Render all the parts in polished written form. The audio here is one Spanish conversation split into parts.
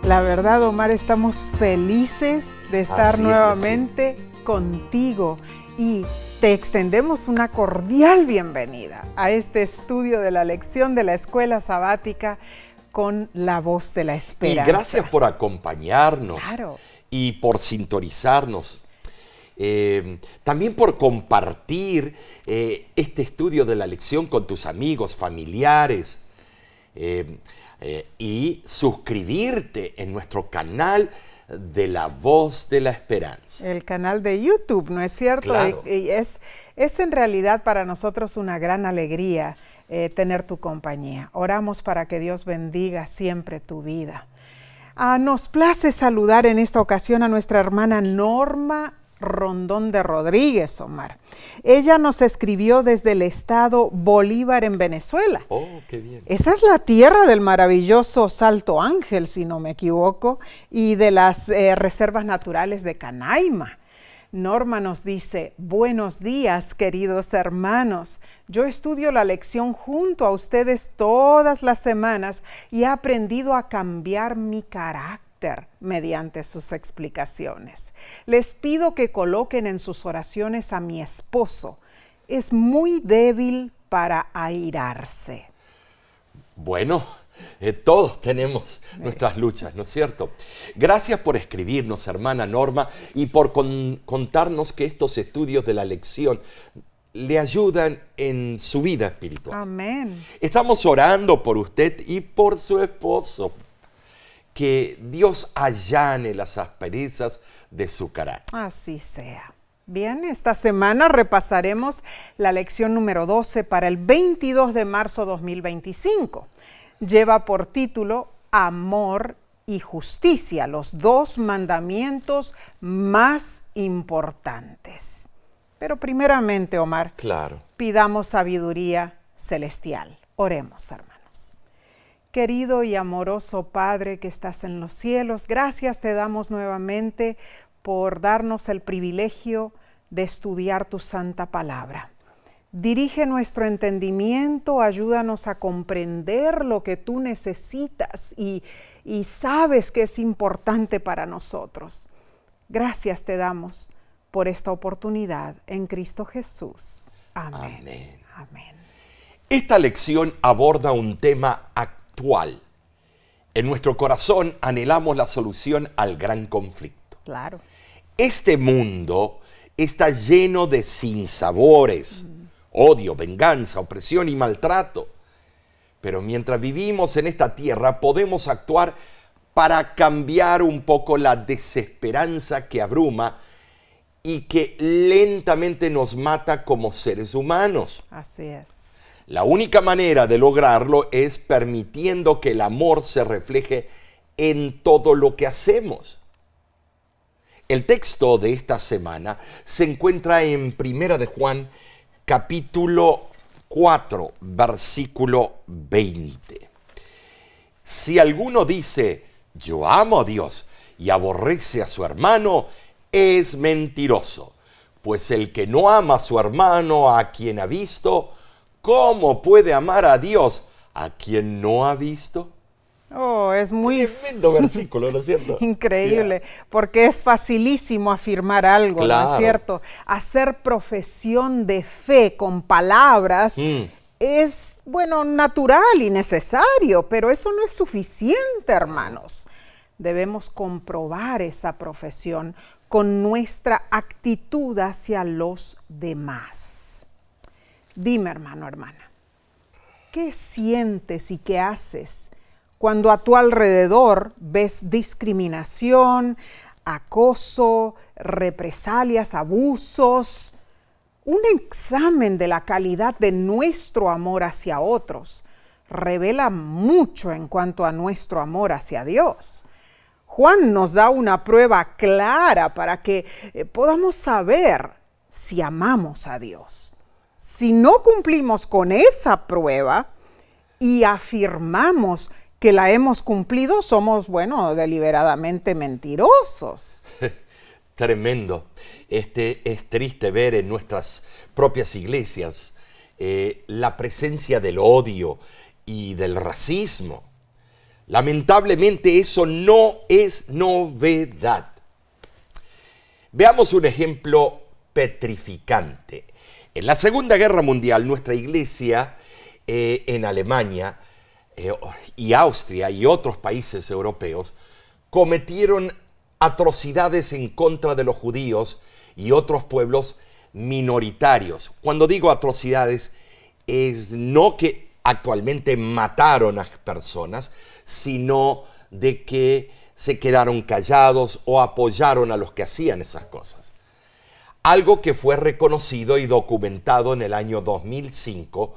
La verdad, Omar, estamos felices de estar nuevamente contigo y te extendemos una cordial bienvenida a este estudio de la lección de la escuela sabática con la voz de la esperanza. Y gracias por acompañarnos Claro. y por sintonizarnos. También por compartir este estudio de la lección con tus amigos, familiares. Y suscribirte en nuestro canal de La Voz de la Esperanza. El canal de YouTube, ¿no es cierto? Claro. Y es en realidad para nosotros una gran alegría tener tu compañía. Oramos para que Dios bendiga siempre tu vida. Nos place saludar en esta ocasión a nuestra hermana Norma Rondón de Rodríguez, Omar. Ella nos escribió desde el estado Bolívar en Venezuela. Oh, qué bien. Esa es la tierra del maravilloso Salto Ángel, si no me equivoco, y de las reservas naturales de Canaima. Norma nos dice: buenos días, queridos hermanos. Yo estudio la lección junto a ustedes todas las semanas y he aprendido a cambiar mi carácter mediante sus explicaciones. Les pido que coloquen en sus oraciones a mi esposo. Es muy débil para airarse. Bueno, todos tenemos nuestras luchas, ¿no es cierto? Gracias por escribirnos, hermana Norma, y por contarnos que estos estudios de la lección le ayudan en su vida espiritual. Amén. Estamos orando por usted y por su esposo. Que Dios allane las asperezas de su carácter. Así sea. Bien, esta semana repasaremos la lección número 12 para el 22 de marzo 2025. Lleva por título Amor y Justicia, los dos mandamientos más importantes. Pero primeramente, Omar, Claro. pidamos sabiduría celestial. Oremos, hermanos. Querido y amoroso Padre que estás en los cielos, gracias te damos nuevamente por darnos el privilegio de estudiar tu santa palabra. Dirige nuestro entendimiento, ayúdanos a comprender lo que tú necesitas y sabes que es importante para nosotros. Gracias te damos por esta oportunidad en Cristo Jesús. Amén. Amén. Amén. Esta lección aborda un tema actual. En nuestro corazón anhelamos la solución al gran conflicto. Claro. Este mundo está lleno de sinsabores, odio, venganza, opresión y maltrato. Pero mientras vivimos en esta tierra podemos actuar para cambiar un poco la desesperanza que abruma y que lentamente nos mata como seres humanos. Así es. La única manera de lograrlo es permitiendo que el amor se refleje en todo lo que hacemos. El texto de esta semana se encuentra en 1 de Juan, capítulo 4, versículo 20. Si alguno dice, yo amo a Dios y aborrece a su hermano, es mentiroso. Pues el que no ama a su hermano a quien ha visto, ¿cómo puede amar a Dios a quien no ha visto? Oh, es muy Tremendo versículo, ¿no es cierto? increíble, porque es facilísimo afirmar algo, ¿no Claro. es cierto? Hacer profesión de fe con palabras es, bueno, natural y necesario, pero eso no es suficiente, hermanos. Debemos comprobar esa profesión con nuestra actitud hacia los demás. Dime, hermano, hermana, ¿qué sientes y qué haces cuando a tu alrededor ves discriminación, acoso, represalias, abusos? Un examen de la calidad de nuestro amor hacia otros revela mucho en cuanto a nuestro amor hacia Dios. Juan nos da una prueba clara para que podamos saber si amamos a Dios. Si no cumplimos con esa prueba y afirmamos que la hemos cumplido, somos, bueno, deliberadamente mentirosos. Tremendo. Es triste ver en nuestras propias iglesias la presencia del odio y del racismo. Lamentablemente eso no es novedad. Veamos un ejemplo petrificante. En la Segunda Guerra Mundial, nuestra iglesia en Alemania y Austria y otros países europeos cometieron atrocidades en contra de los judíos y otros pueblos minoritarios. Cuando digo atrocidades, es no que actualmente mataron a personas, sino de que se quedaron callados o apoyaron a los que hacían esas cosas. Algo que fue reconocido y documentado en el año 2005,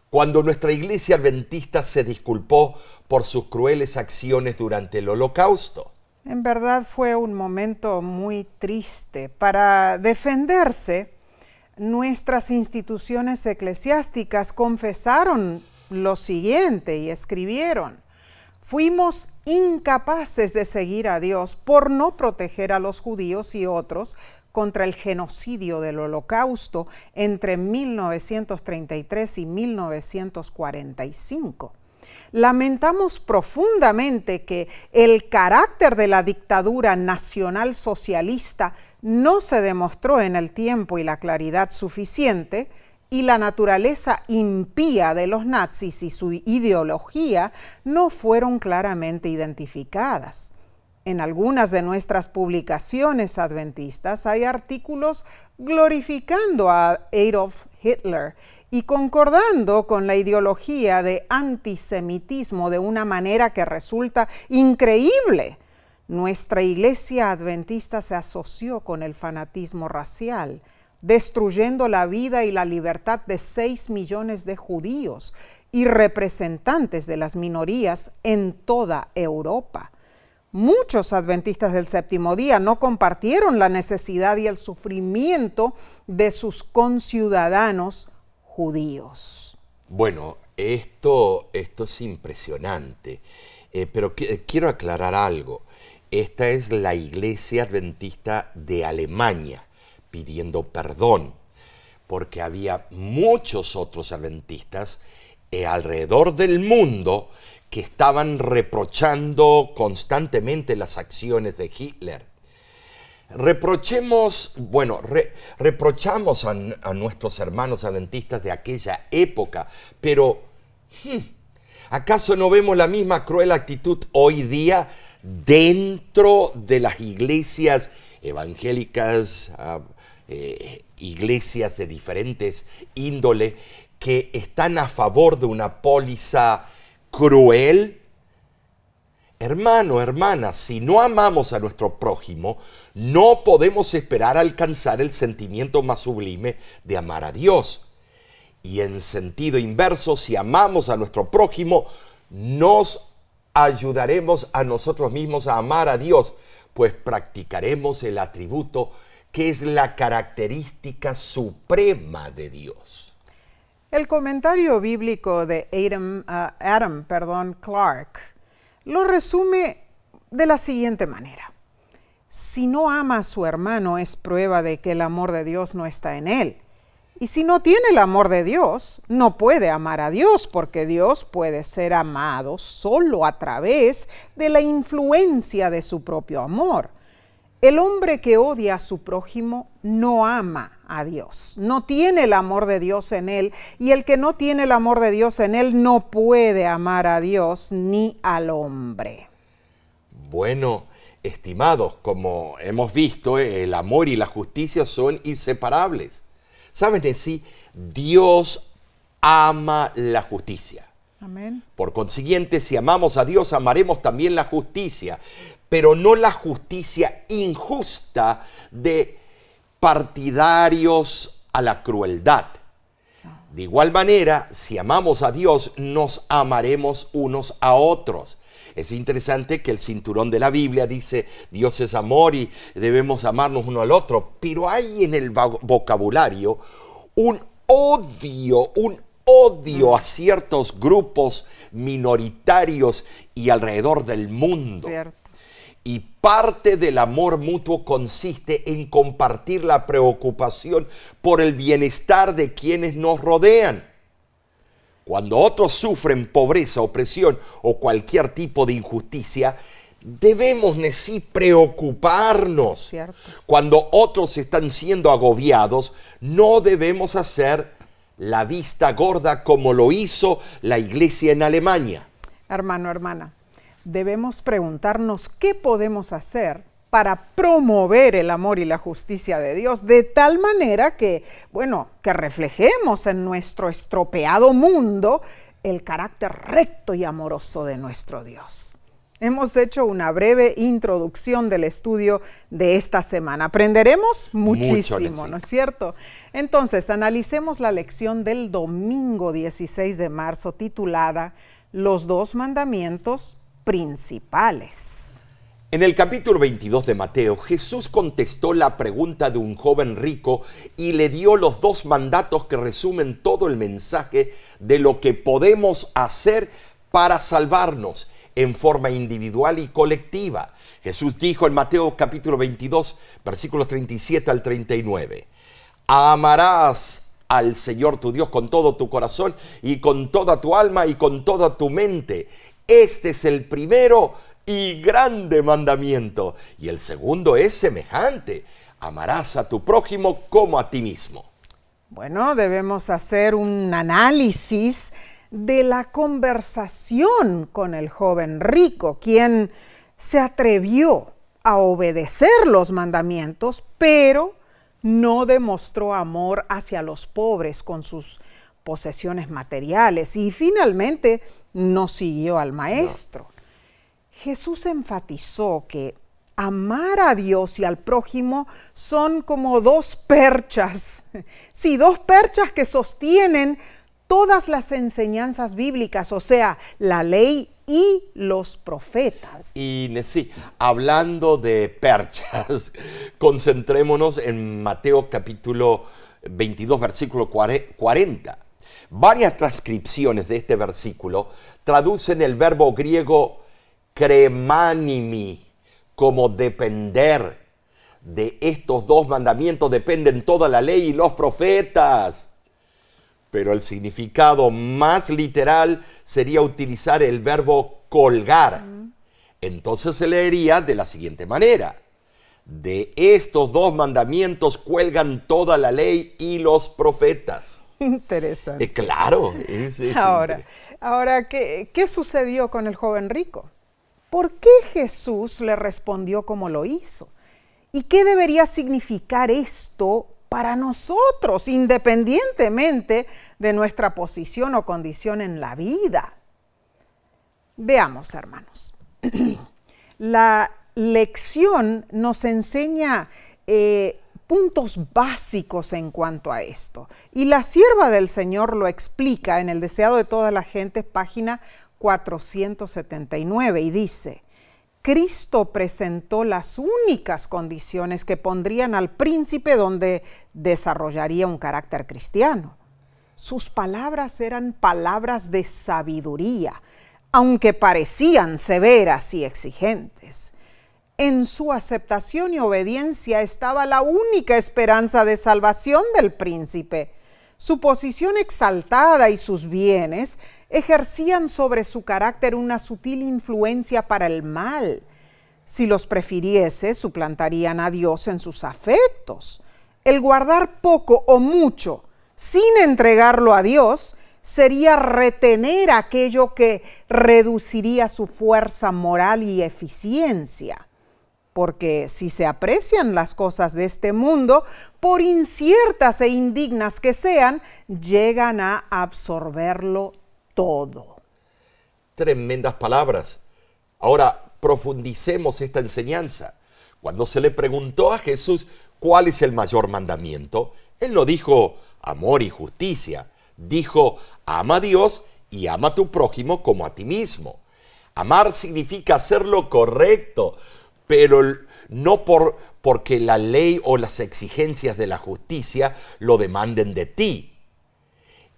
cuando nuestra iglesia adventista se disculpó por sus crueles acciones durante el Holocausto. En verdad fue un momento muy triste. Para defenderse, nuestras instituciones eclesiásticas confesaron lo siguiente y escribieron: fuimos incapaces de seguir a Dios por no proteger a los judíos y otros contra el genocidio del Holocausto entre 1933 y 1945. Lamentamos profundamente que el carácter de la dictadura nacional socialista no se demostró en el tiempo y la claridad suficiente, y la naturaleza impía de los nazis y su ideología no fueron claramente identificadas. En algunas de nuestras publicaciones adventistas hay artículos glorificando a Adolf Hitler y concordando con la ideología de antisemitismo de una manera que resulta increíble. Nuestra iglesia adventista se asoció con el fanatismo racial, destruyendo la vida y la libertad de 6 millones de judíos y representantes de las minorías en toda Europa. Muchos adventistas del séptimo día no compartieron la necesidad y el sufrimiento de sus conciudadanos judíos. Bueno, esto es impresionante, pero quiero aclarar algo. Esta es la iglesia adventista de Alemania pidiendo perdón, porque había muchos otros adventistas alrededor del mundo que estaban reprochando constantemente las acciones de Hitler. Reprochamos a nuestros hermanos adventistas de aquella época, pero ¿acaso no vemos la misma cruel actitud hoy día dentro de las iglesias evangélicas, iglesias de diferentes índole, que están a favor de una póliza cruel? Hermano, hermana, si no amamos a nuestro prójimo, no podemos esperar alcanzar el sentimiento más sublime de amar a Dios. Y en sentido inverso, si amamos a nuestro prójimo, nos ayudaremos a nosotros mismos a amar a Dios, pues practicaremos el atributo que es la característica suprema de Dios. El comentario bíblico de Adam Clarke lo resume de la siguiente manera: si no ama a su hermano, es prueba de que el amor de Dios no está en él. Y si no tiene el amor de Dios, no puede amar a Dios, porque Dios puede ser amado solo a través de la influencia de su propio amor. El hombre que odia a su prójimo no ama a Dios, no tiene el amor de Dios en él, y el que no tiene el amor de Dios en él no puede amar a Dios ni al hombre. Bueno, estimados, como hemos visto, el amor y la justicia son inseparables. ¿Saben de sí? Dios ama la justicia. Amén. Por consiguiente, si amamos a Dios, amaremos también la justicia, pero no la justicia injusta de partidarios a la crueldad. De igual manera, si amamos a Dios, nos amaremos unos a otros. Es interesante que el cinturón de la Biblia dice Dios es amor y debemos amarnos uno al otro, pero hay en el vocabulario un odio a ciertos grupos minoritarios y alrededor del mundo. Cierto. Y parte del amor mutuo consiste en compartir la preocupación por el bienestar de quienes nos rodean. Cuando otros sufren pobreza, opresión o cualquier tipo de injusticia, debemos sí preocuparnos. Cierto. Cuando otros están siendo agobiados, no debemos hacer la vista gorda como lo hizo la iglesia en Alemania. Hermano, hermana, debemos preguntarnos qué podemos hacer para promover el amor y la justicia de Dios, de tal manera que, que reflejemos en nuestro estropeado mundo el carácter recto y amoroso de nuestro Dios. Hemos hecho una breve introducción del estudio de esta semana. Aprenderemos muchísimo, ¿no es cierto? Entonces, analicemos la lección del domingo 16 de marzo titulada Los dos mandamientos principales. En el capítulo 22 de Mateo, Jesús contestó la pregunta de un joven rico y le dio los dos mandatos que resumen todo el mensaje de lo que podemos hacer para salvarnos en forma individual y colectiva. Jesús dijo en Mateo capítulo 22, versículos 37 al 39, amarás al Señor tu Dios con todo tu corazón y con toda tu alma y con toda tu mente. Este es el primero y grande mandamiento. Y el segundo es semejante: amarás a tu prójimo como a ti mismo. Bueno, debemos hacer un análisis de la conversación con el joven rico, quien se atrevió a obedecer los mandamientos, pero no demostró amor hacia los pobres con sus posesiones materiales y finalmente no siguió al maestro. No. Jesús enfatizó que amar a Dios y al prójimo son como dos perchas, sí, dos perchas que sostienen todas las enseñanzas bíblicas, o sea, la ley y los profetas. Y sí, hablando de perchas, concentrémonos en Mateo capítulo 22, versículo 40. Varias transcripciones de este versículo traducen el verbo griego kremanimi como depender. De estos dos mandamientos dependen toda la ley y los profetas. Pero el significado más literal sería utilizar el verbo colgar. Entonces se leería de la siguiente manera: de estos dos mandamientos cuelgan toda la ley y los profetas. Interesante. Claro. Ahora ¿qué sucedió con el joven rico? ¿Por qué Jesús le respondió como lo hizo? ¿Y qué debería significar esto para nosotros, independientemente de nuestra posición o condición en la vida? Veamos, hermanos. La lección nos enseña puntos básicos en cuanto a esto. Y la sierva del Señor lo explica en El deseado de toda la gente, página 479, y dice: Cristo presentó las únicas condiciones que pondrían al príncipe donde desarrollaría un carácter cristiano. Sus palabras eran palabras de sabiduría, aunque parecían severas y exigentes. En su aceptación y obediencia estaba la única esperanza de salvación del príncipe. Su posición exaltada y sus bienes ejercían sobre su carácter una sutil influencia para el mal. Si los prefiriese, suplantarían a Dios en sus afectos. El guardar poco o mucho sin entregarlo a Dios sería retener aquello que reduciría su fuerza moral y eficiencia. Porque si se aprecian las cosas de este mundo, por inciertas e indignas que sean, llegan a absorberlo todo. Tremendas palabras. Ahora profundicemos esta enseñanza. Cuando se le preguntó a Jesús cuál es el mayor mandamiento, él no dijo amor y justicia. Dijo: ama a Dios y ama a tu prójimo como a ti mismo. Amar significa hacer lo correcto, pero no porque la ley o las exigencias de la justicia lo demanden de ti.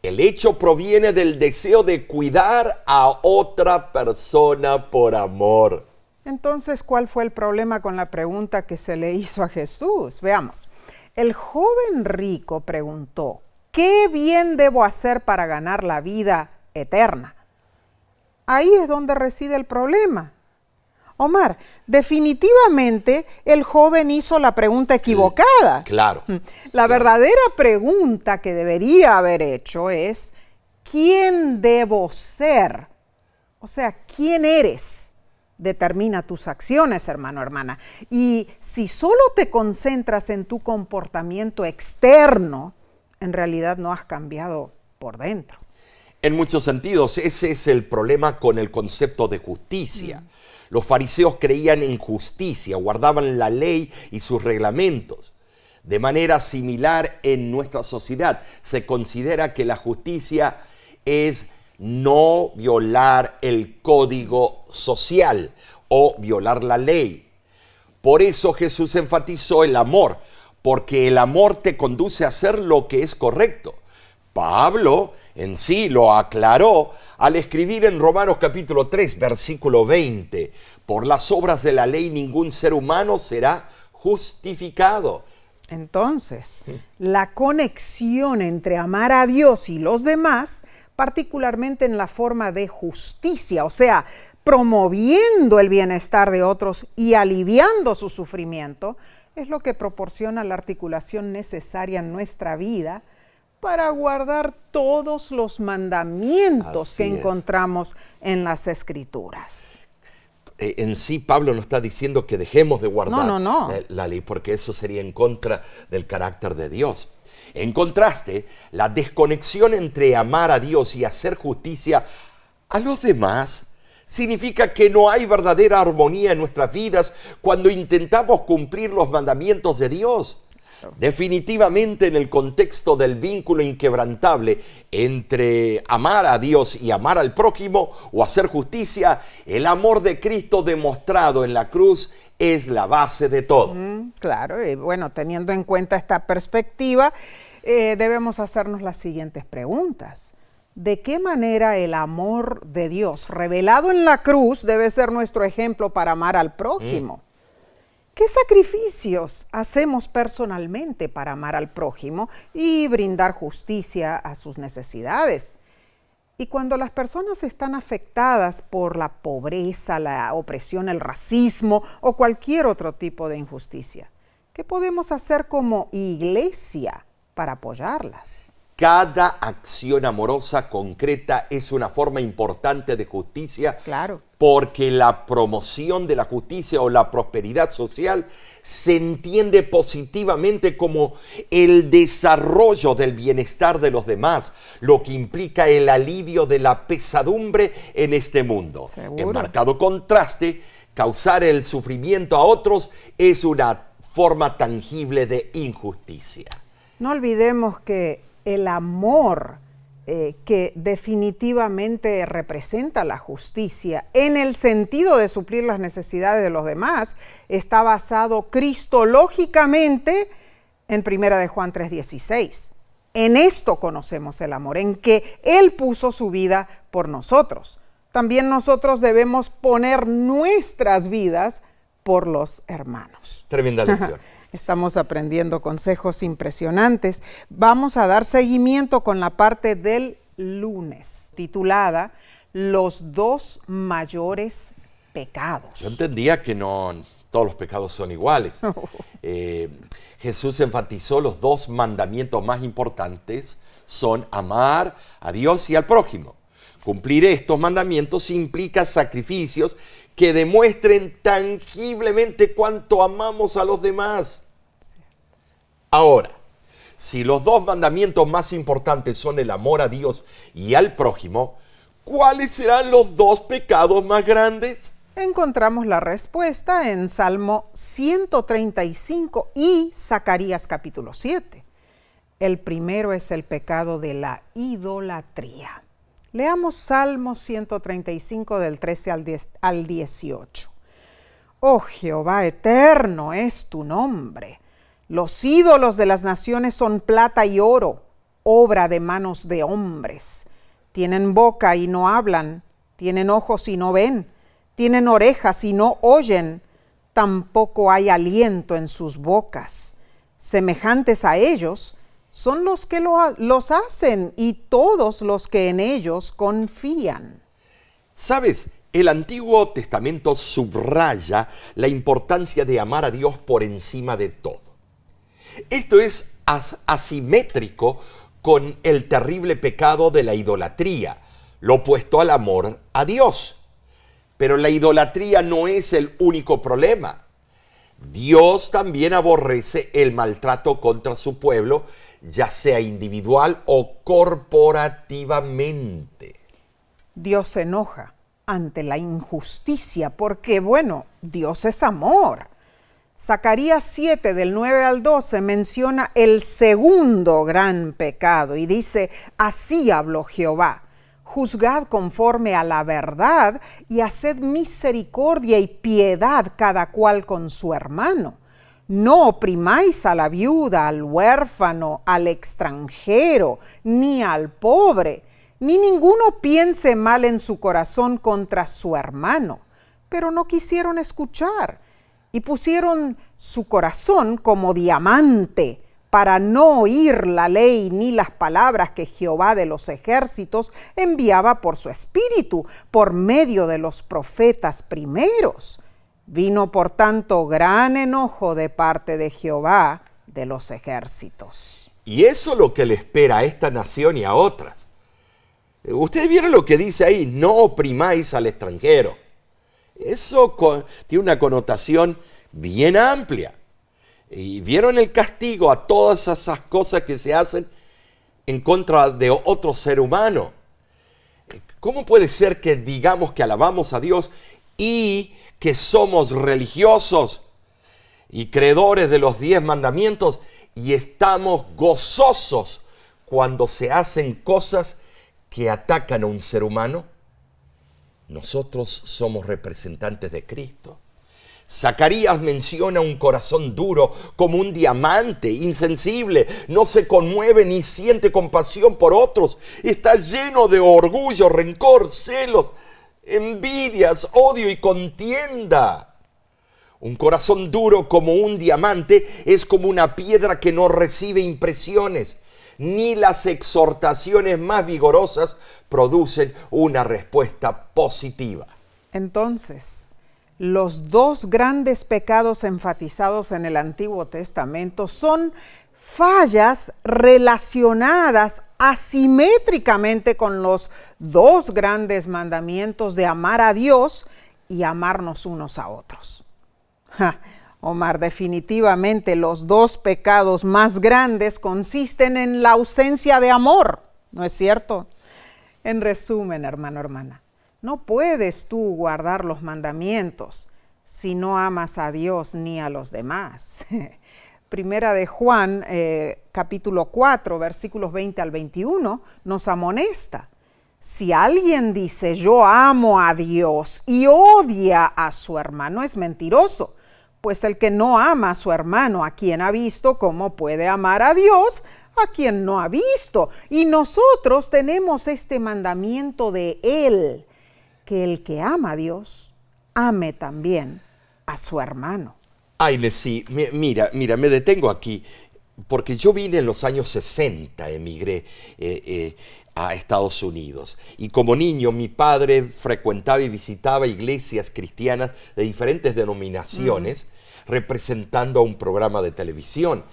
El hecho proviene del deseo de cuidar a otra persona por amor. Entonces, ¿cuál fue el problema con la pregunta que se le hizo a Jesús? Veamos. El joven rico preguntó: ¿qué bien debo hacer para ganar la vida eterna. Ahí es donde reside el problema. Omar, definitivamente el joven hizo la pregunta equivocada. Claro. La verdadera pregunta que debería haber hecho es, ¿quién debo ser? O sea, ¿quién eres? Determina tus acciones, hermano, hermana. Y si solo te concentras en tu comportamiento externo, en realidad no has cambiado por dentro. En muchos sentidos, ese es el problema con el concepto de justicia. Los fariseos creían en justicia, guardaban la ley y sus reglamentos. De manera similar en nuestra sociedad, se considera que la justicia es no violar el código social o violar la ley. Por eso Jesús enfatizó el amor, porque el amor te conduce a hacer lo que es correcto. Pablo en sí lo aclaró al escribir en Romanos capítulo 3, versículo 20, por las obras de la ley ningún ser humano será justificado. Entonces, la conexión entre amar a Dios y los demás, particularmente en la forma de justicia, o sea, promoviendo el bienestar de otros y aliviando su sufrimiento, es lo que proporciona la articulación necesaria en nuestra vida para guardar todos los mandamientos que encontramos en las Escrituras. En sí, Pablo no está diciendo que dejemos de guardar No. la ley, porque eso sería en contra del carácter de Dios. En contraste, la desconexión entre amar a Dios y hacer justicia a los demás significa que no hay verdadera armonía en nuestras vidas cuando intentamos cumplir los mandamientos de Dios. Definitivamente, en el contexto del vínculo inquebrantable entre amar a Dios y amar al prójimo o hacer justicia, el amor de Cristo demostrado en la cruz es la base de todo. Claro, y bueno, teniendo en cuenta esta perspectiva, debemos hacernos las siguientes preguntas. ¿De qué manera el amor de Dios revelado en la cruz debe ser nuestro ejemplo para amar al prójimo? ¿Qué sacrificios hacemos personalmente para amar al prójimo y brindar justicia a sus necesidades? Y cuando las personas están afectadas por la pobreza, la opresión, el racismo o cualquier otro tipo de injusticia, ¿qué podemos hacer como iglesia para apoyarlas? Cada acción amorosa concreta es una forma importante de justicia. Claro. Porque la promoción de la justicia o la prosperidad social se entiende positivamente como el desarrollo del bienestar de los demás, lo que implica el alivio de la pesadumbre en este mundo. ¿Seguro? En marcado contraste, causar el sufrimiento a otros es una forma tangible de injusticia. No olvidemos que el amor que definitivamente representa la justicia en el sentido de suplir las necesidades de los demás, está basado cristológicamente en 1 de Juan 3:16. En esto conocemos el amor, en que Él puso su vida por nosotros. También nosotros debemos poner nuestras vidas por los hermanos. Tremenda lección. Estamos aprendiendo consejos impresionantes. Vamos a dar seguimiento con la parte del lunes, titulada Los dos mayores pecados. Yo entendía que no todos los pecados son iguales. Jesús enfatizó los dos mandamientos más importantes son amar a Dios y al prójimo. Cumplir estos mandamientos implica sacrificios que demuestren tangiblemente cuánto amamos a los demás. Ahora, si los dos mandamientos más importantes son el amor a Dios y al prójimo, ¿cuáles serán los dos pecados más grandes? Encontramos la respuesta en Salmo 135 y Zacarías capítulo 7. El primero es el pecado de la idolatría. Leamos Salmo 135 del 13 al 18. Oh Jehová, eterno es tu nombre. Los ídolos de las naciones son plata y oro, obra de manos de hombres. Tienen boca y no hablan, tienen ojos y no ven, tienen orejas y no oyen, tampoco hay aliento en sus bocas. Semejantes a ellos son los que los hacen y todos los que en ellos confían. ¿Sabes? El Antiguo Testamento subraya la importancia de amar a Dios por encima de todo. Esto es asimétrico con el terrible pecado de la idolatría, lo opuesto al amor a Dios. Pero la idolatría no es el único problema. Dios también aborrece el maltrato contra su pueblo, ya sea individual o corporativamente. Dios se enoja ante la injusticia porque, bueno, Dios es amor. Zacarías 7, del 9 al 12, menciona el segundo gran pecado y dice, así habló Jehová. Juzgad conforme a la verdad y haced misericordia y piedad cada cual con su hermano. No oprimáis a la viuda, al huérfano, al extranjero, ni al pobre, ni ninguno piense mal en su corazón contra su hermano. Pero no quisieron escuchar y pusieron su corazón como diamante, para no oír la ley ni las palabras que Jehová de los ejércitos enviaba por su espíritu, por medio de los profetas primeros. Vino por tanto gran enojo de parte de Jehová de los ejércitos. Y eso es lo que le espera a esta nación y a otras. Ustedes vieron lo que dice ahí, no oprimáis al extranjero. Eso tiene una connotación bien amplia. Y vieron el castigo a todas esas cosas que se hacen en contra de otro ser humano. ¿Cómo puede ser que digamos que alabamos a Dios y que somos religiosos y creedores de los 10 mandamientos y estamos gozosos cuando se hacen cosas que atacan a un ser humano? Nosotros somos representantes de Cristo. Zacarías menciona un corazón duro como un diamante, insensible, no se conmueve ni siente compasión por otros, está lleno de orgullo, rencor, celos, envidias, odio y contienda. Un corazón duro como un diamante es como una piedra que no recibe impresiones, ni las exhortaciones más vigorosas producen una respuesta positiva. Entonces, los dos grandes pecados enfatizados en el Antiguo Testamento son fallas relacionadas asimétricamente con los dos grandes mandamientos de amar a Dios y amarnos unos a otros. Omar, definitivamente los dos pecados más grandes consisten en la ausencia de amor, ¿no es cierto? En resumen, hermano, hermana, no puedes tú guardar los mandamientos si no amas a Dios ni a los demás. Primera de Juan, capítulo 4, versículos 20 al 21, nos amonesta. Si alguien dice yo amo a Dios y odia a su hermano, es mentiroso. Pues el que no ama a su hermano, a quien ha visto, ¿cómo puede amar a Dios a quien no ha visto? Y nosotros tenemos este mandamiento de Él, que el que ama a Dios, ame también a su hermano. Ay, Nessie, mira, me detengo aquí, porque yo vine en los años 60, emigré a Estados Unidos. Y como niño, mi padre frecuentaba y visitaba iglesias cristianas de diferentes denominaciones, representando a un programa de televisión.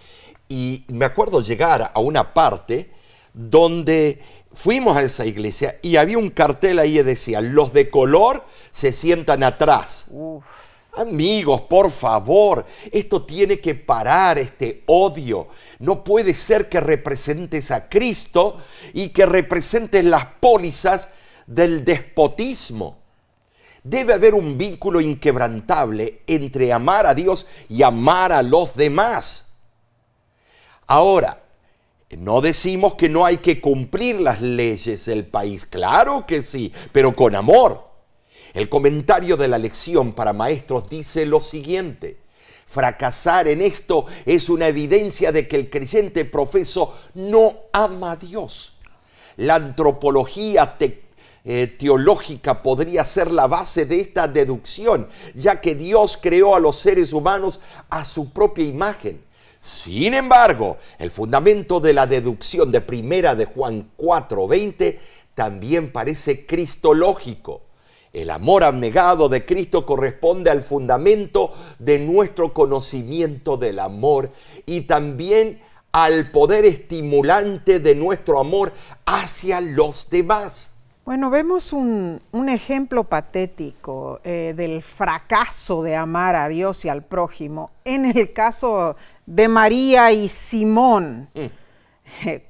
Y me acuerdo llegar a una parte donde fuimos a esa iglesia y había un cartel ahí que decía, los de color se sientan atrás. Uf. Amigos, por favor, esto tiene que parar, este odio. No puede ser que representes a Cristo y que representes las pólizas del despotismo. Debe haber un vínculo inquebrantable entre amar a Dios y amar a los demás. Ahora, no decimos que no hay que cumplir las leyes del país. Claro que sí, pero con amor. El comentario de la lección para maestros dice lo siguiente: fracasar en esto es una evidencia de que el creyente profeso no ama a Dios. La antropología teológica podría ser la base de esta deducción, ya que Dios creó a los seres humanos a su propia imagen. Sin embargo, el fundamento de la deducción de primera de Juan 4:20 también parece cristológico. El amor abnegado de Cristo corresponde al fundamento de nuestro conocimiento del amor y también al poder estimulante de nuestro amor hacia los demás. Bueno, vemos un ejemplo patético del fracaso de amar a Dios y al prójimo en el caso de María y Simón.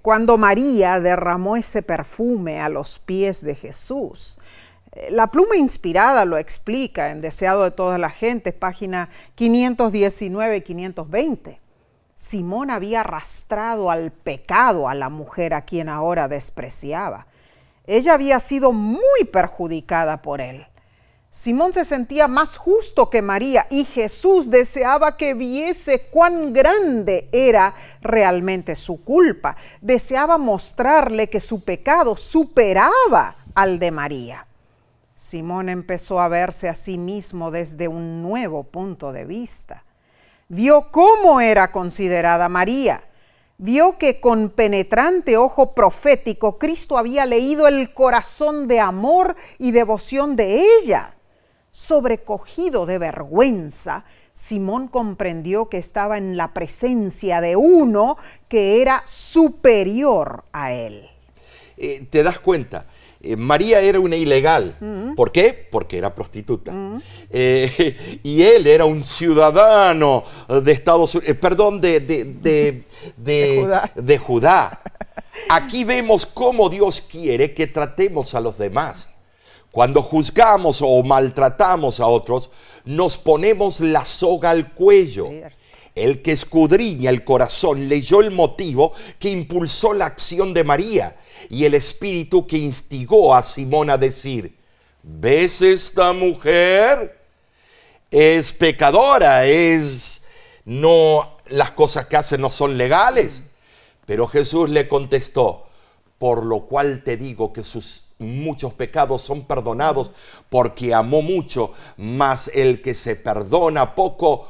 Cuando María derramó ese perfume a los pies de Jesús. La pluma inspirada lo explica en Deseado de todas las gentes, página 519 y 520. Simón había arrastrado al pecado a la mujer a quien ahora despreciaba. Ella había sido muy perjudicada por él. Simón se sentía más justo que María y Jesús deseaba que viese cuán grande era realmente su culpa. Deseaba mostrarle que su pecado superaba al de María. Simón empezó a verse a sí mismo desde un nuevo punto de vista. Vio cómo era considerada María. Vio que con penetrante ojo profético Cristo había leído el corazón de amor y devoción de ella. Sobrecogido de vergüenza, Simón comprendió que estaba en la presencia de uno que era superior a él. ¿Te das cuenta? María era una ilegal. ¿Por qué? Porque era prostituta. Y él era un ciudadano de Estados Unidos, de Judá. Aquí vemos cómo Dios quiere que tratemos a los demás. Cuando juzgamos o maltratamos a otros, nos ponemos la soga al cuello. El que escudriña el corazón leyó el motivo que impulsó la acción de María y el espíritu que instigó a Simón a decir: ¿ves esta mujer? Es pecadora, las cosas que hace no son legales. Pero Jesús le contestó: por lo cual te digo que sus muchos pecados son perdonados, porque amó mucho, mas el que se perdona poco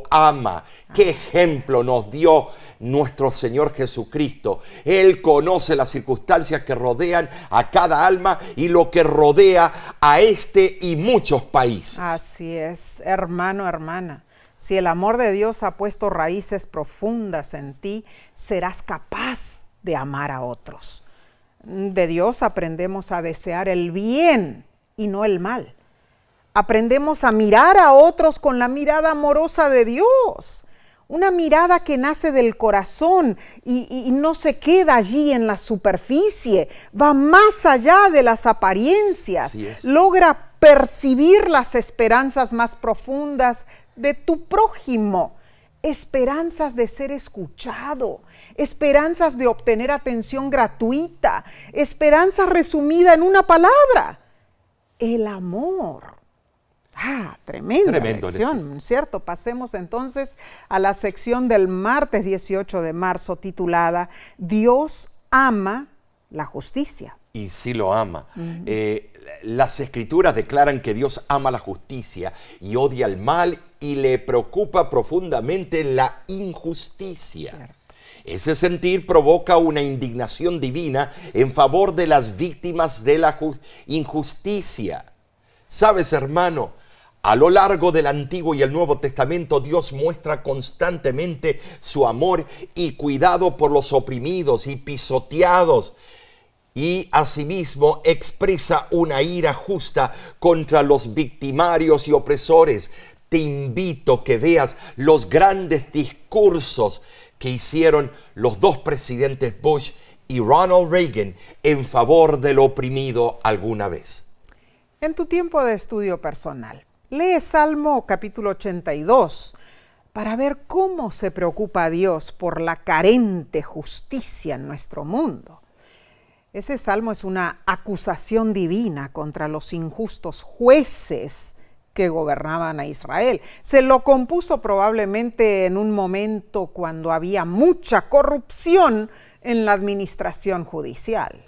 ama. ¿Qué ejemplo nos dio nuestro Señor Jesucristo? Él conoce las circunstancias que rodean a cada alma y lo que rodea a este y muchos países. Así es, hermano, hermana. Si el amor de Dios ha puesto raíces profundas en ti, serás capaz de amar a otros. De Dios aprendemos a desear el bien y no el mal. Aprendemos a mirar a otros con la mirada amorosa de Dios. Una mirada que nace del corazón y no se queda allí en la superficie. Va más allá de las apariencias. Logra percibir las esperanzas más profundas de tu prójimo. Esperanzas de ser escuchado, esperanzas de obtener atención gratuita, esperanza resumida en una palabra: el amor. Tremenda lección, ¿cierto? Pasemos entonces a la sección del martes 18 de marzo titulada Dios ama la justicia. Y sí lo ama. Las escrituras declaran que Dios ama la justicia y odia el mal y le preocupa profundamente la injusticia. Cierto. Ese sentir provoca una indignación divina en favor de las víctimas de la injusticia. ¿Sabes, hermano? A lo largo del Antiguo y el Nuevo Testamento, Dios muestra constantemente su amor y cuidado por los oprimidos y pisoteados. Y asimismo expresa una ira justa contra los victimarios y opresores. Te invito a que veas los grandes discursos que hicieron los dos presidentes Bush y Ronald Reagan en favor del oprimido alguna vez. En tu tiempo de estudio personal, lee Salmo capítulo 82 para ver cómo se preocupa Dios por la carente justicia en nuestro mundo. Ese salmo es una acusación divina contra los injustos jueces que gobernaban a Israel. Se lo compuso probablemente en un momento cuando había mucha corrupción en la administración judicial.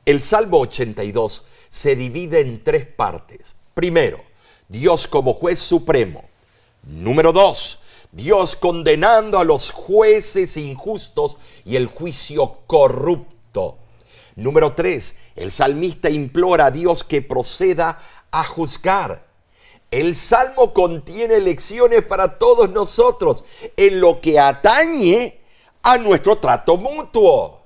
El Salmo 82 se divide en tres partes. Primero, Dios como juez supremo. Número 2, Dios condenando a los jueces injustos y el juicio corrupto. Número 3, el salmista implora a Dios que proceda a juzgar. El Salmo contiene lecciones para todos nosotros en lo que atañe a nuestro trato mutuo.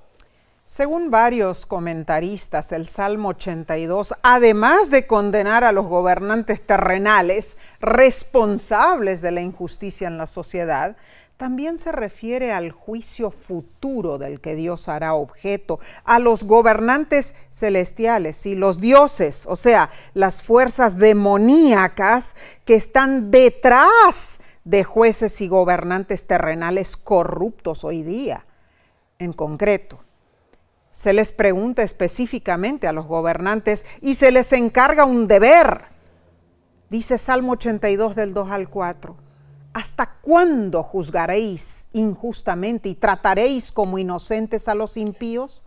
Según varios comentaristas, el Salmo 82, además de condenar a los gobernantes terrenales responsables de la injusticia en la sociedad, también se refiere al juicio futuro del que Dios hará objeto, a los gobernantes celestiales y los dioses, o sea, las fuerzas demoníacas que están detrás de jueces y gobernantes terrenales corruptos hoy día. En concreto, se les pregunta específicamente a los gobernantes y se les encarga un deber. Dice Salmo 82 del 2 al 4. ¿Hasta cuándo juzgaréis injustamente y trataréis como inocentes a los impíos?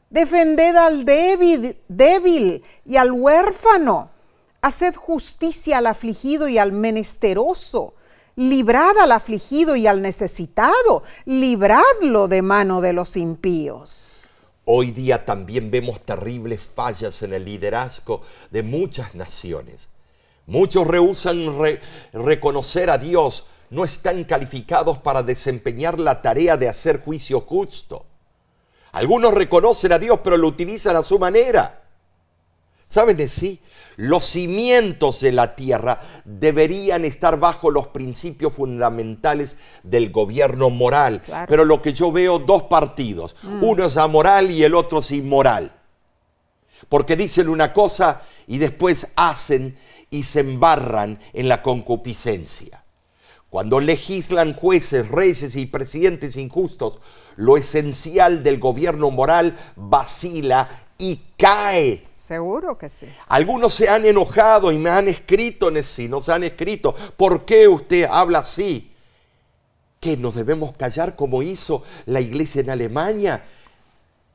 Defended al débil y al huérfano. Haced justicia al afligido y al menesteroso. Librad al afligido y al necesitado. Libradlo de mano de los impíos. Hoy día también vemos terribles fallas en el liderazgo de muchas naciones. Muchos rehúsan reconocer a Dios, no están calificados para desempeñar la tarea de hacer juicio justo. Algunos reconocen a Dios, pero lo utilizan a su manera. ¿Saben de sí? Los cimientos de la tierra deberían estar bajo los principios fundamentales del gobierno moral. Claro. Pero lo que yo veo, dos partidos. Uno es amoral y el otro es inmoral. Porque dicen una cosa y después hacen y se embarran en la concupiscencia. Cuando legislan jueces, reyes y presidentes injustos, lo esencial del gobierno moral vacila y cae. Seguro que sí. Algunos se han enojado y me han escrito, nos han escrito, ¿por qué usted habla así? ¿Qué, nos debemos callar como hizo la iglesia en Alemania?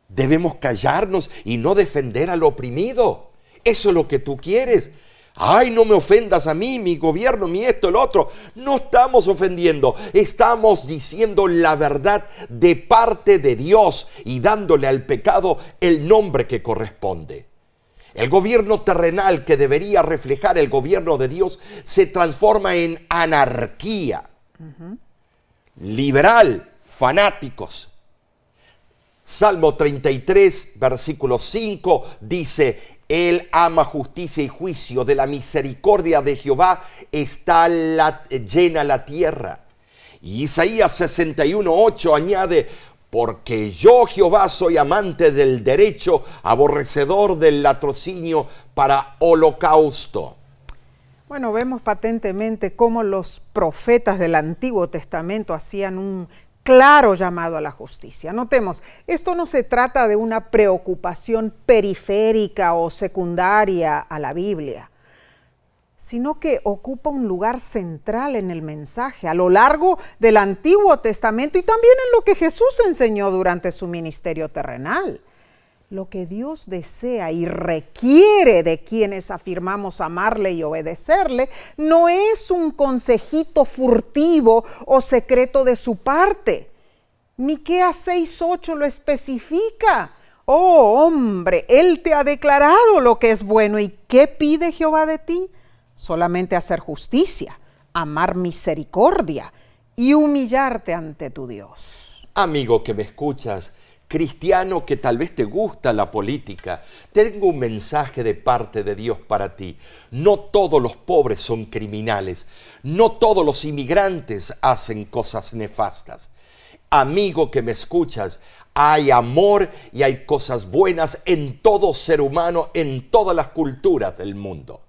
¿Debemos callarnos y no defender al oprimido? ¿Eso es lo que tú quieres? Ay, no me ofendas a mí, mi gobierno, mi esto, el otro. No estamos ofendiendo, estamos diciendo la verdad de parte de Dios y dándole al pecado el nombre que corresponde. El gobierno terrenal que debería reflejar el gobierno de Dios se transforma en anarquía. Liberal, fanáticos. Salmo 33, versículo 5 dice: Él ama justicia y juicio, de la misericordia de Jehová está llena la tierra. Y Isaías 61, 8 añade: porque yo, Jehová, soy amante del derecho, aborrecedor del latrocinio para holocausto. Bueno, vemos patentemente cómo los profetas del Antiguo Testamento hacían un claro llamado a la justicia. Notemos, esto no se trata de una preocupación periférica o secundaria a la Biblia, sino que ocupa un lugar central en el mensaje a lo largo del Antiguo Testamento y también en lo que Jesús enseñó durante su ministerio terrenal. Lo que Dios desea y requiere de quienes afirmamos amarle y obedecerle no es un consejito furtivo o secreto de su parte. Miqueas 6:8 lo especifica. Oh hombre, Él te ha declarado lo que es bueno. ¿Y qué pide Jehová de ti? Solamente hacer justicia, amar misericordia y humillarte ante tu Dios. Amigo que me escuchas, cristiano que tal vez te gusta la política, tengo un mensaje de parte de Dios para ti. No todos los pobres son criminales, no todos los inmigrantes hacen cosas nefastas. Amigo que me escuchas, hay amor y hay cosas buenas en todo ser humano, en todas las culturas del mundo.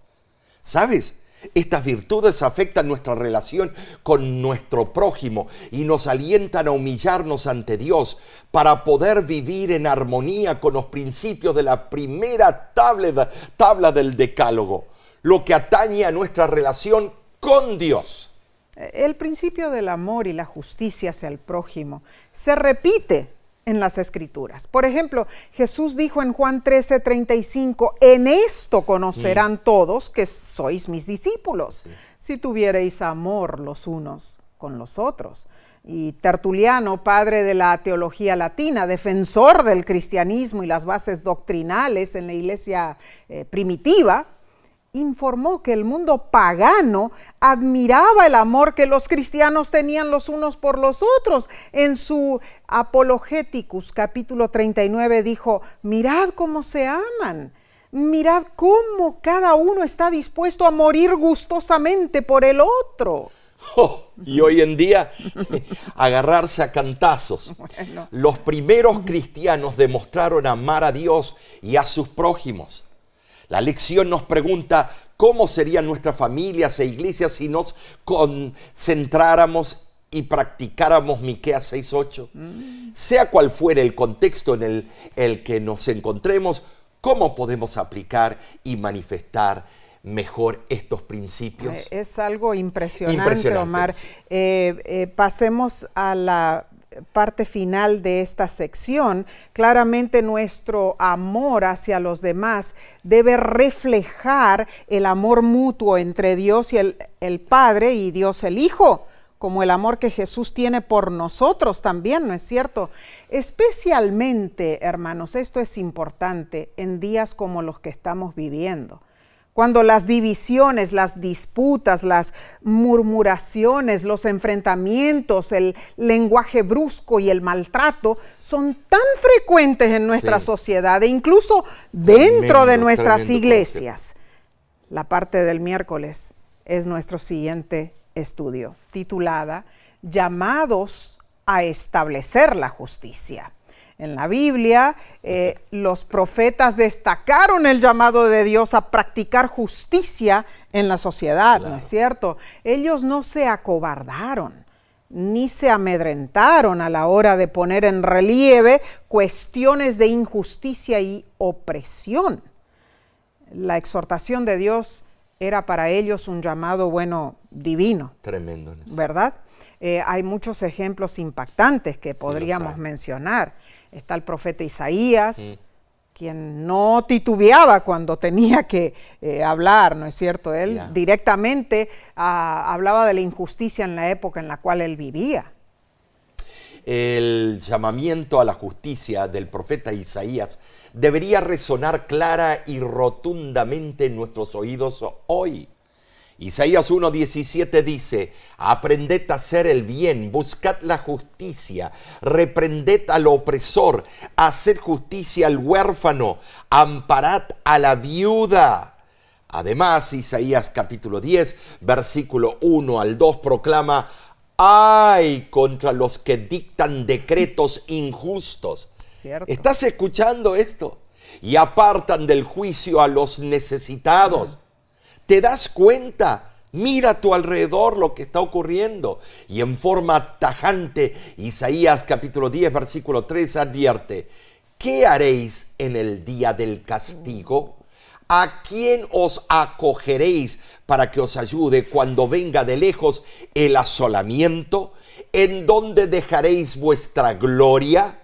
¿Sabes? Estas virtudes afectan nuestra relación con nuestro prójimo y nos alientan a humillarnos ante Dios para poder vivir en armonía con los principios de la primera tabla del Decálogo, lo que atañe a nuestra relación con Dios. El principio del amor y la justicia hacia el prójimo se repite en las Escrituras. Por ejemplo, Jesús dijo en Juan 13:35, en esto conocerán todos que sois mis discípulos, si tuviereis amor los unos con los otros. Y Tertuliano, padre de la teología latina, defensor del cristianismo y las bases doctrinales en la iglesia primitiva, informó que el mundo pagano admiraba el amor que los cristianos tenían los unos por los otros. En su Apologeticus, capítulo 39, dijo: mirad cómo se aman, mirad cómo cada uno está dispuesto a morir gustosamente por el otro. Y hoy en día, agarrarse a cantazos. Bueno. Los primeros cristianos demostraron amar a Dios y a sus prójimos. La lección nos pregunta cómo serían nuestras familias e iglesias si nos concentráramos y practicáramos Miqueas 6:8. Sea cual fuere el contexto en el que nos encontremos, ¿cómo podemos aplicar y manifestar mejor estos principios? Es algo impresionante, Omar. Pasemos a la parte final de esta sección. Claramente nuestro amor hacia los demás debe reflejar el amor mutuo entre Dios y el Padre y Dios el Hijo, como el amor que Jesús tiene por nosotros también, ¿no es cierto? Especialmente, hermanos, esto es importante en días como los que estamos viviendo, cuando las divisiones, las disputas, las murmuraciones, los enfrentamientos, el lenguaje brusco y el maltrato son tan frecuentes en nuestra sociedad e incluso dentro de nuestras iglesias. La parte del miércoles es nuestro siguiente estudio, titulada Llamados a establecer la justicia. En la Biblia, los profetas destacaron el llamado de Dios a practicar justicia en la sociedad, ¿no es cierto? Ellos no se acobardaron, ni se amedrentaron a la hora de poner en relieve cuestiones de injusticia y opresión. La exhortación de Dios era para ellos un llamado, divino. Tremendo. ¿Verdad? Hay muchos ejemplos impactantes que podríamos mencionar. Está el profeta Isaías, quien no titubeaba cuando tenía que hablar, ¿no es cierto? Él directamente hablaba de la injusticia en la época en la cual él vivía. El llamamiento a la justicia del profeta Isaías debería resonar clara y rotundamente en nuestros oídos hoy. Isaías 1:17 dice: aprended a hacer el bien, buscad la justicia, reprended al opresor, haced justicia al huérfano, amparad a la viuda. Además, Isaías capítulo 10, versículo 1 al 2 proclama: ¡ay contra los que dictan decretos injustos! ¿Cierto? ¿Estás escuchando esto? Y apartan del juicio a los necesitados. ¿Te das cuenta? Mira a tu alrededor lo que está ocurriendo. Y en forma tajante, Isaías capítulo 10, versículo 3 advierte: ¿qué haréis en el día del castigo? ¿A quién os acogeréis para que os ayude cuando venga de lejos el asolamiento? ¿En dónde dejaréis vuestra gloria?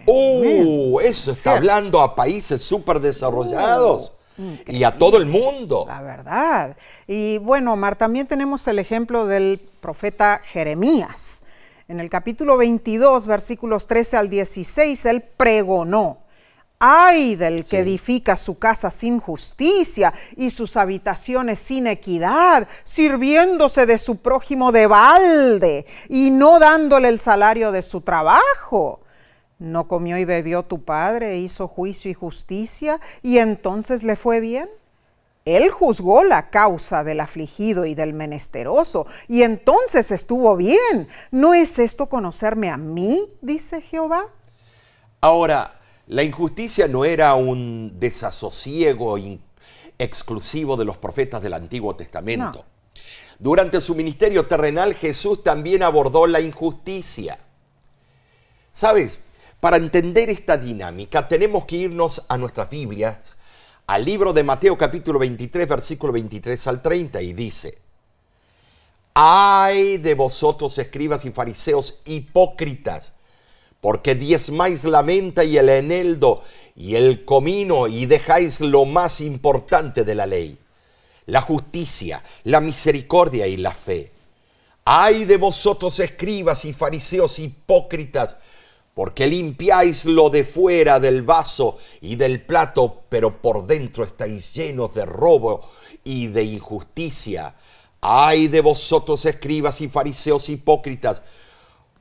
Eso está hablando a países súper desarrollados. Y a todo el mundo. La verdad. Y Omar, también tenemos el ejemplo del profeta Jeremías. En el capítulo 22, versículos 13 al 16, él pregonó: ¡ay del que edifica su casa sin justicia y sus habitaciones sin equidad, sirviéndose de su prójimo de balde y no dándole el salario de su trabajo! ¿No comió y bebió tu padre, hizo juicio y justicia, y entonces le fue bien? Él juzgó la causa del afligido y del menesteroso, y entonces estuvo bien. ¿No es esto conocerme a mí?, dice Jehová. Ahora, la injusticia no era un desasosiego exclusivo de los profetas del Antiguo Testamento. No. Durante su ministerio terrenal, Jesús también abordó la injusticia. ¿Sabes? Para entender esta dinámica tenemos que irnos a nuestras Biblias, al libro de Mateo capítulo 23, versículo 23 al 30, y dice: ¡ay de vosotros, escribas y fariseos hipócritas! Porque diezmáis la menta y el eneldo y el comino y dejáis lo más importante de la ley, la justicia, la misericordia y la fe. Ay de vosotros, escribas y fariseos hipócritas, porque limpiáis lo de fuera del vaso y del plato, pero por dentro estáis llenos de robo y de injusticia. Ay de vosotros, escribas y fariseos hipócritas,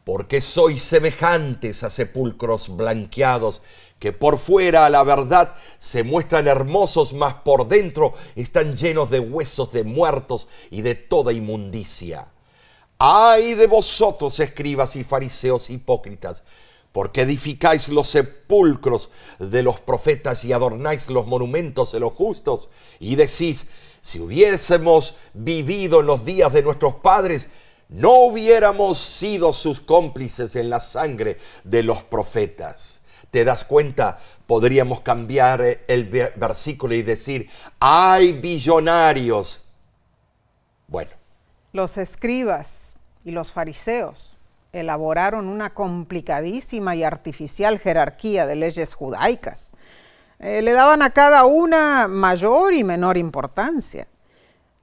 porque sois semejantes a sepulcros blanqueados, que por fuera a la verdad se muestran hermosos, mas por dentro están llenos de huesos de muertos y de toda inmundicia. Ay de vosotros, escribas y fariseos hipócritas, porque edificáis los sepulcros de los profetas y adornáis los monumentos de los justos, y decís: si hubiésemos vivido en los días de nuestros padres, no hubiéramos sido sus cómplices en la sangre de los profetas. ¿Te das cuenta? Podríamos cambiar el versículo y decir: ¡ay, billonarios! Bueno. Los escribas y los fariseos elaboraron una complicadísima y artificial jerarquía de leyes judaicas. Le daban a cada una mayor y menor importancia.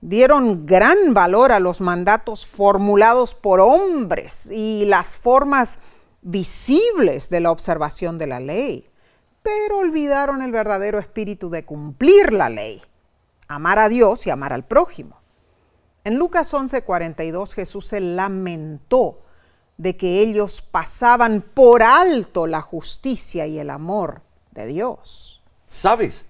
Dieron gran valor a los mandatos formulados por hombres y las formas visibles de la observación de la ley, pero olvidaron el verdadero espíritu de cumplir la ley, amar a Dios y amar al prójimo. En Lucas 11:42 Jesús se lamentó de que ellos pasaban por alto la justicia y el amor de Dios. ¿Sabes?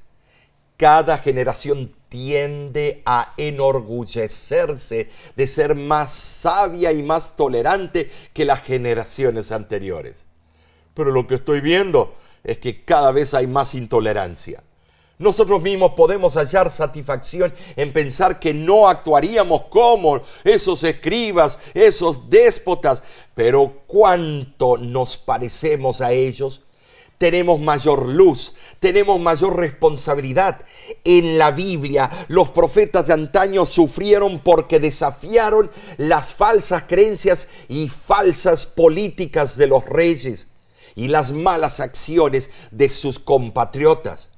Cada generación tiende a enorgullecerse de ser más sabia y más tolerante que las generaciones anteriores. Pero lo que estoy viendo es que cada vez hay más intolerancia. Nosotros mismos podemos hallar satisfacción en pensar que no actuaríamos como esos escribas, esos déspotas, pero ¿cuánto nos parecemos a ellos? Tenemos mayor luz, tenemos mayor responsabilidad. En la Biblia, los profetas de antaño sufrieron porque desafiaron las falsas creencias y falsas políticas de los reyes y las malas acciones de sus compatriotas.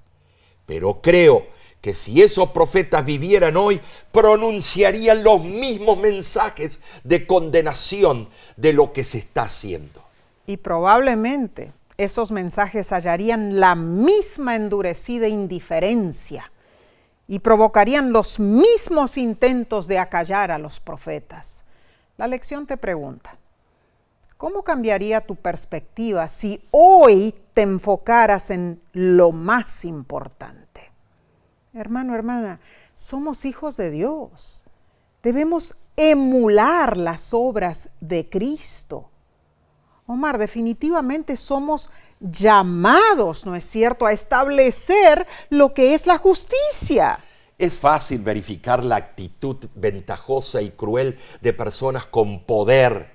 Pero creo que si esos profetas vivieran hoy, pronunciarían los mismos mensajes de condenación de lo que se está haciendo. Y probablemente esos mensajes hallarían la misma endurecida indiferencia y provocarían los mismos intentos de acallar a los profetas. La lección te pregunta: ¿cómo cambiaría tu perspectiva si hoy te enfocaras en lo más importante? Hermano, hermana, somos hijos de Dios. Debemos emular las obras de Cristo. Omar, definitivamente somos llamados, ¿no es cierto?, a establecer lo que es la justicia. Es fácil verificar la actitud ventajosa y cruel de personas con poder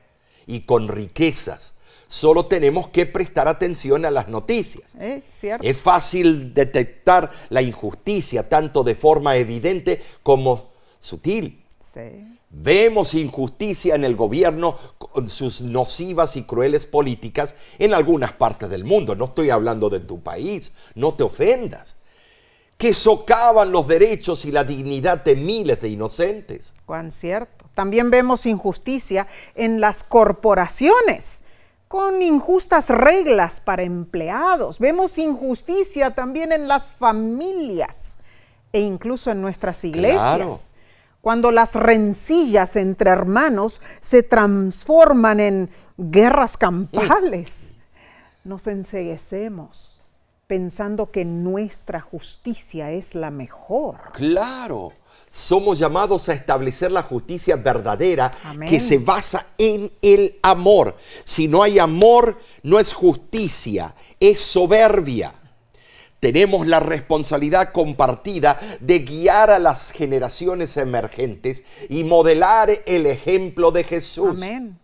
y con riquezas. Solo tenemos que prestar atención a las noticias. ¿Cierto? Es fácil detectar la injusticia, tanto de forma evidente como sutil. Sí. Vemos injusticia en el gobierno con sus nocivas y crueles políticas en algunas partes del mundo. No estoy hablando de tu país, no te ofendas. Que socavan los derechos y la dignidad de miles de inocentes. Cuán cierto. También vemos injusticia en las corporaciones, con injustas reglas para empleados. Vemos injusticia también en las familias e incluso en nuestras iglesias. Claro. Cuando las rencillas entre hermanos se transforman en guerras campales, nos enceguecemos pensando que nuestra justicia es la mejor. Claro, somos llamados a establecer la justicia verdadera. Amén. Que se basa en el amor. Si no hay amor, no es justicia, es soberbia. Tenemos la responsabilidad compartida de guiar a las generaciones emergentes y modelar el ejemplo de Jesús. Amén.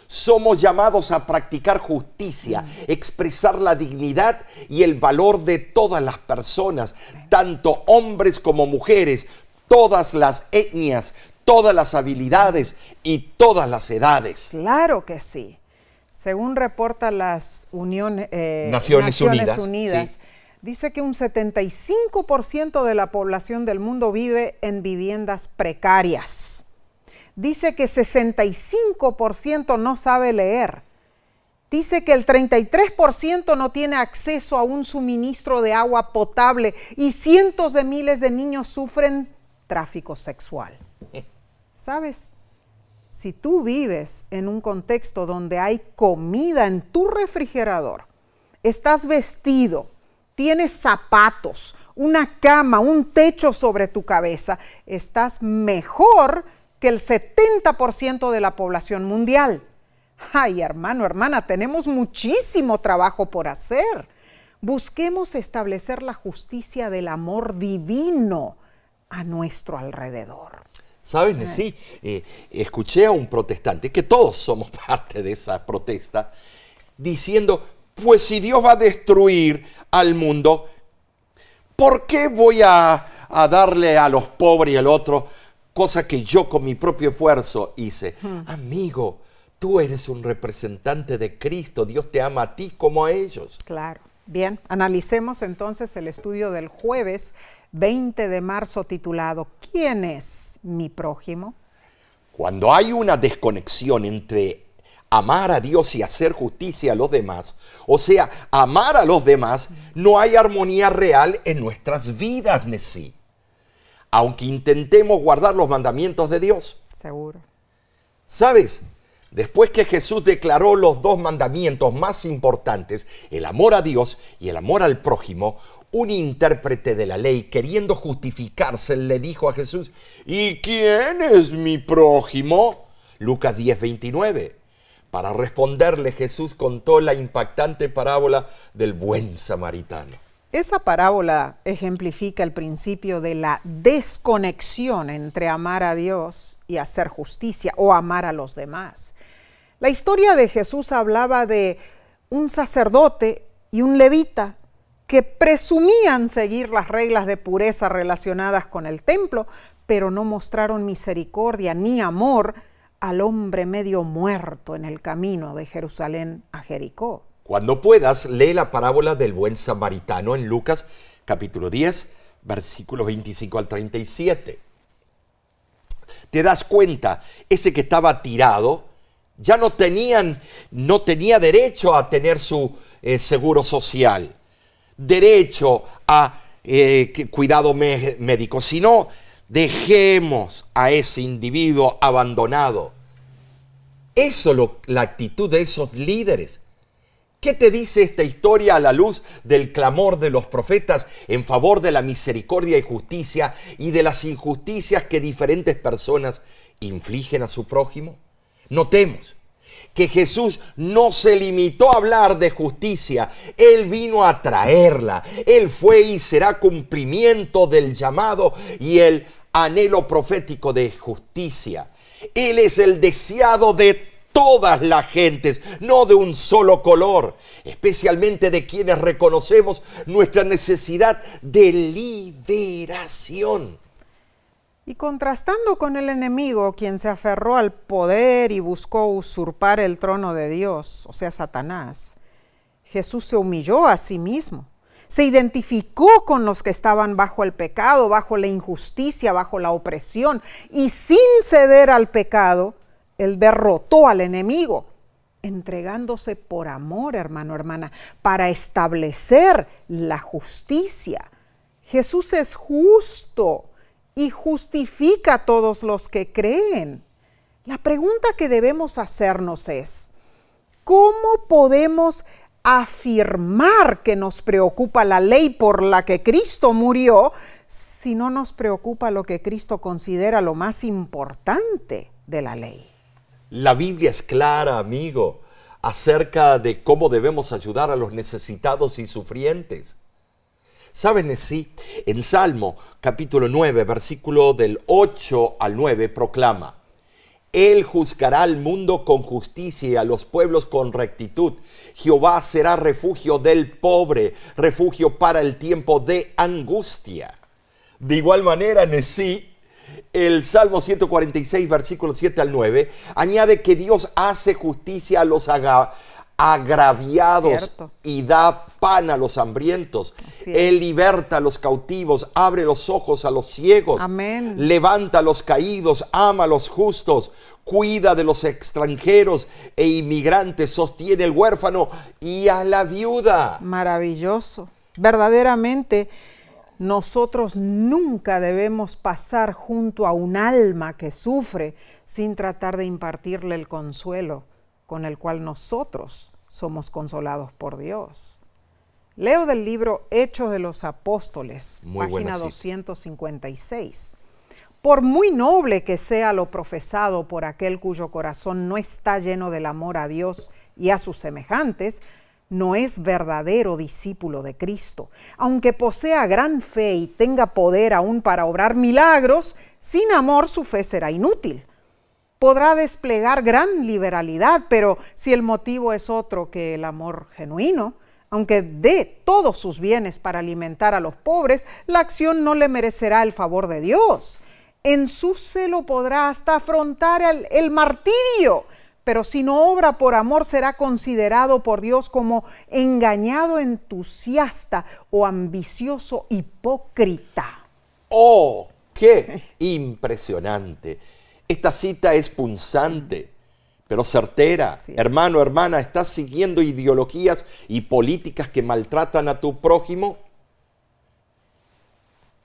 Somos llamados a practicar justicia, expresar la dignidad y el valor de todas las personas, tanto hombres como mujeres, todas las etnias, todas las habilidades y todas las edades. Claro que sí. Según reporta las Naciones Unidas, sí, dice que un 75% de la población del mundo vive en viviendas precarias. dice que 65% no sabe leer. Dice que el 33% no tiene acceso a un suministro de agua potable y cientos de miles de niños sufren tráfico sexual. ¿Sabes? Si tú vives en un contexto donde hay comida en tu refrigerador, estás vestido, tienes zapatos, una cama, un techo sobre tu cabeza, estás mejor que el 70% de la población mundial. Ay, hermano, hermana, tenemos muchísimo trabajo por hacer. Busquemos establecer la justicia del amor divino a nuestro alrededor. ¿Sabes? Sí, escuché a un protestante, que todos somos parte de esa protesta, diciendo, pues si Dios va a destruir al mundo, ¿por qué voy a darle a los pobres y al otro cosa que yo con mi propio esfuerzo hice? Amigo, tú eres un representante de Cristo, Dios te ama a ti como a ellos. Claro. Bien, analicemos entonces el estudio del jueves 20 de marzo titulado ¿Quién es mi prójimo? Cuando hay una desconexión entre amar a Dios y hacer justicia a los demás, o sea, amar a los demás, no hay armonía real en nuestras vidas, Nesí. Aunque intentemos guardar los mandamientos de Dios. Seguro. ¿Sabes? Después que Jesús declaró los dos mandamientos más importantes, el amor a Dios y el amor al prójimo, un intérprete de la ley, queriendo justificarse, le dijo a Jesús, ¿y quién es mi prójimo? Lucas 10:29. Para responderle, Jesús contó la impactante parábola del buen samaritano. Esa parábola ejemplifica el principio de la desconexión entre amar a Dios y hacer justicia o amar a los demás. La historia de Jesús hablaba de un sacerdote y un levita que presumían seguir las reglas de pureza relacionadas con el templo, pero no mostraron misericordia ni amor al hombre medio muerto en el camino de Jerusalén a Jericó. Cuando puedas, lee la parábola del buen samaritano en Lucas capítulo 10, versículos 25 al 37. Te das cuenta, ese que estaba tirado ya no tenía derecho a tener su seguro social, derecho a cuidado médico, sino dejemos a ese individuo abandonado. Eso la actitud de esos líderes. ¿Qué te dice esta historia a la luz del clamor de los profetas en favor de la misericordia y justicia y de las injusticias que diferentes personas infligen a su prójimo? Notemos que Jesús no se limitó a hablar de justicia, Él vino a traerla. Él fue y será cumplimiento del llamado y el anhelo profético de justicia. Él es el deseado de todas las gentes, no de un solo color, especialmente de quienes reconocemos nuestra necesidad de liberación. Y contrastando con el enemigo, quien se aferró al poder y buscó usurpar el trono de Dios, o sea, Satanás, Jesús se humilló a sí mismo, se identificó con los que estaban bajo el pecado, bajo la injusticia, bajo la opresión, y sin ceder al pecado, Él derrotó al enemigo, entregándose por amor, hermano, hermana, para establecer la justicia. Jesús es justo y justifica a todos los que creen. La pregunta que debemos hacernos es, ¿cómo podemos afirmar que nos preocupa la ley por la que Cristo murió si no nos preocupa lo que Cristo considera lo más importante de la ley? La Biblia es clara, amigo, acerca de cómo debemos ayudar a los necesitados y sufrientes. ¿Saben? Sí, en Salmo capítulo 9, versículo del 8 al 9, proclama: Él juzgará al mundo con justicia y a los pueblos con rectitud. Jehová será refugio del pobre, refugio para el tiempo de angustia. De igual manera, Nesí, el Salmo 146, versículos 7 al 9, añade que Dios hace justicia a los agraviados Cierto. y da pan a los hambrientos. Así es. Él liberta a los cautivos, abre los ojos a los ciegos. Amén. Levanta a los caídos, ama a los justos, cuida de los extranjeros e inmigrantes, sostiene al huérfano y a la viuda. Maravilloso. Verdaderamente, nosotros nunca debemos pasar junto a un alma que sufre sin tratar de impartirle el consuelo con el cual nosotros somos consolados por Dios. Leo del libro Hechos de los Apóstoles, Muy buena página cita. 256. Por muy noble que sea lo profesado por aquel cuyo corazón no está lleno del amor a Dios y a sus semejantes, no es verdadero discípulo de Cristo. Aunque posea gran fe y tenga poder aún para obrar milagros, sin amor su fe será inútil. Podrá desplegar gran liberalidad, pero si el motivo es otro que el amor genuino, aunque dé todos sus bienes para alimentar a los pobres, la acción no le merecerá el favor de Dios. En su celo podrá hasta afrontar el martirio, pero si no obra por amor será considerado por Dios como engañado entusiasta o ambicioso hipócrita. ¡Oh, qué impresionante! Esta cita es punzante, pero certera. Sí. Hermano, hermana, ¿estás siguiendo ideologías y políticas que maltratan a tu prójimo?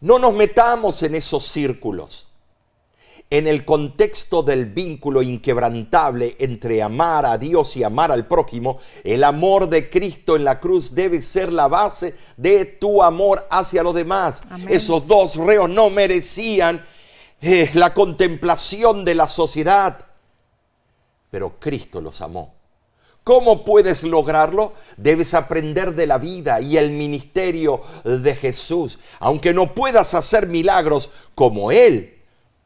No nos metamos en esos círculos. En el contexto del vínculo inquebrantable entre amar a Dios y amar al prójimo, el amor de Cristo en la cruz debe ser la base de tu amor hacia los demás. Amén. Esos dos reos no merecían la contemplación de la sociedad, pero Cristo los amó. ¿Cómo puedes lograrlo? Debes aprender de la vida y el ministerio de Jesús. Aunque no puedas hacer milagros como Él,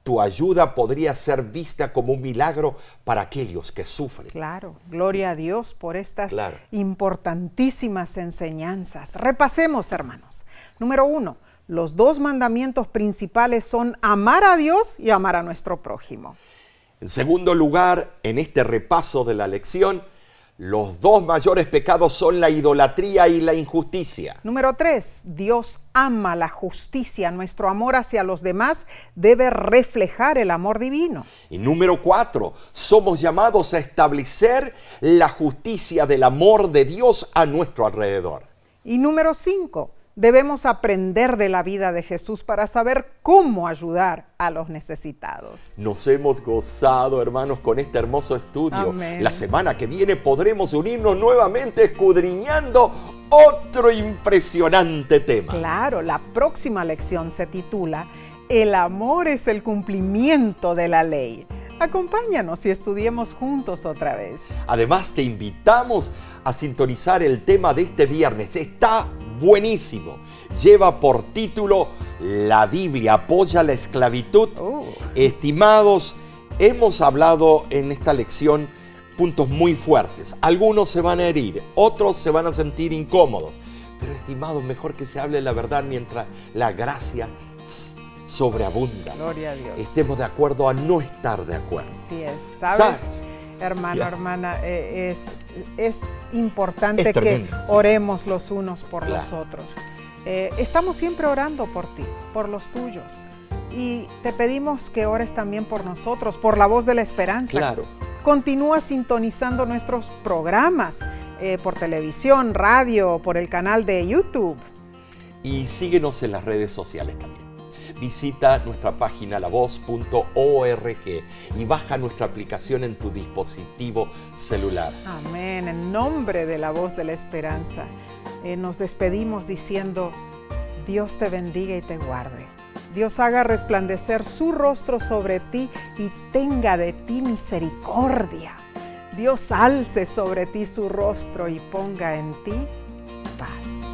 tu ayuda podría ser vista como un milagro para aquellos que sufren. Claro, gloria a Dios por estas Claro. importantísimas enseñanzas. Repasemos, hermanos. Número 1, los dos mandamientos principales son amar a Dios y amar a nuestro prójimo. En segundo lugar, en este repaso de la lección, los dos mayores pecados son la idolatría y la injusticia. Número 3, Dios ama la justicia. Nuestro amor hacia los demás debe reflejar el amor divino. Y número 4, somos llamados a establecer la justicia del amor de Dios a nuestro alrededor. Y número 5, debemos aprender de la vida de Jesús para saber cómo ayudar a los necesitados. Nos hemos gozado, hermanos, con este hermoso estudio. Amén. La semana que viene podremos unirnos nuevamente escudriñando otro impresionante tema. Claro, la próxima lección se titula El amor es el cumplimiento de la ley. Acompáñanos y estudiemos juntos otra vez. Además, te invitamos a sintonizar el tema de este viernes. Está buenísimo. Lleva por título La Biblia apoya la esclavitud. Estimados, hemos hablado en esta lección puntos muy fuertes. Algunos se van a herir, otros se van a sentir incómodos. Pero estimados, mejor que se hable la verdad mientras la gracia sobreabunda. Gloria a Dios. Estemos de acuerdo a no estar de acuerdo. Así es. ¿Sabes? Hermano, Ya. hermana, es importante Es tremendo, que sí. oremos los unos por Claro. los otros. Estamos siempre orando por ti, por los tuyos. Y te pedimos que ores también por nosotros, por la voz de la esperanza. Claro. Continúa sintonizando nuestros programas por televisión, radio, por el canal de YouTube. Y síguenos en las redes sociales también. Visita nuestra página lavoz.org y baja nuestra aplicación en tu dispositivo celular. Amén. En nombre de la voz de la esperanza, nos despedimos diciendo, Dios te bendiga y te guarde. Dios haga resplandecer su rostro sobre ti y tenga de ti misericordia. Dios alce sobre ti su rostro y ponga en ti paz.